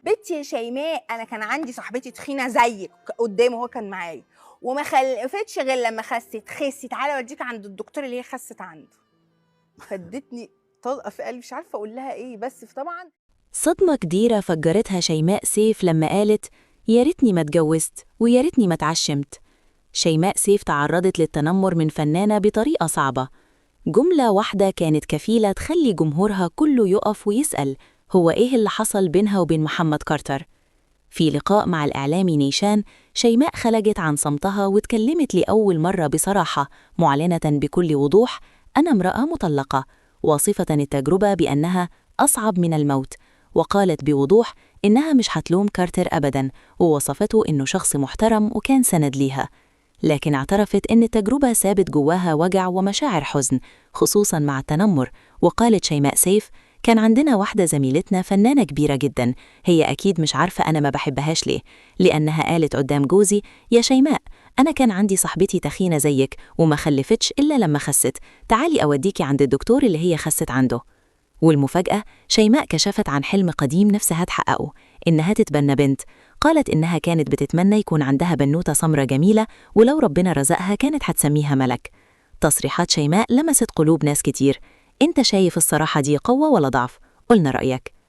بنتي يا شيماء أنا كان عندي صاحبتي تخينة زيِّك قدّامه وهو كان معايا، وما خلّفتش غير لمّا خسِّت، خِسّي تعالي أوديكِ عند الدكتور اللي هي خسِّت عنده. فادّتني طلقة في قلبي مش عارفة أقول لها إيه، بس طبعًا صدمة كبيرة فجرتها شيماء سيف لما قالت يا ريتني ما اتجوزت ويا ريتني ما اتعشمت. شيماء سيف تعرضت للتنمر من فنانة بطريقة صعبة. جملة واحدة كانت كفيلة تخلي جمهورها كله يقف ويسأل هو إيه اللي حصل بينها وبين محمد كارتر. في لقاء مع الإعلامي نيشان، شيماء خلجت عن صمتها واتكلمت لأول مرة بصراحة، معلنة بكل وضوح أنا امرأة مطلقة، واصفة التجربة بأنها أصعب من الموت، وقالت بوضوح إنها مش هتلوم كارتر أبداً، ووصفته إنه شخص محترم وكان سند ليها. لكن اعترفت إن التجربة سابت جواها وجع ومشاعر حزن، خصوصاً مع التنمر. وقالت شيماء سيف كان عندنا واحدة زميلتنا فنانة كبيرة جداً، هي أكيد مش عارفة أنا ما بحبهاش ليه، لأنها قالت قدام جوزي يا شيماء أنا كان عندي صاحبتي تخينة زيك وما خلفتش إلا لما خست، تعالي أوديكي عند الدكتور اللي هي خست عنده. والمفاجأة شيماء كشفت عن حلم قديم نفسها تحققه، إنها تتبنى بنت. قالت إنها كانت بتتمنى يكون عندها بنوتة سمرة جميلة، ولو ربنا رزقها كانت هتسميها ملك. تصريحات شيماء لمست قلوب ناس كتير. انت شايف الصراحة دي قوة ولا ضعف؟ قلنا رأيك.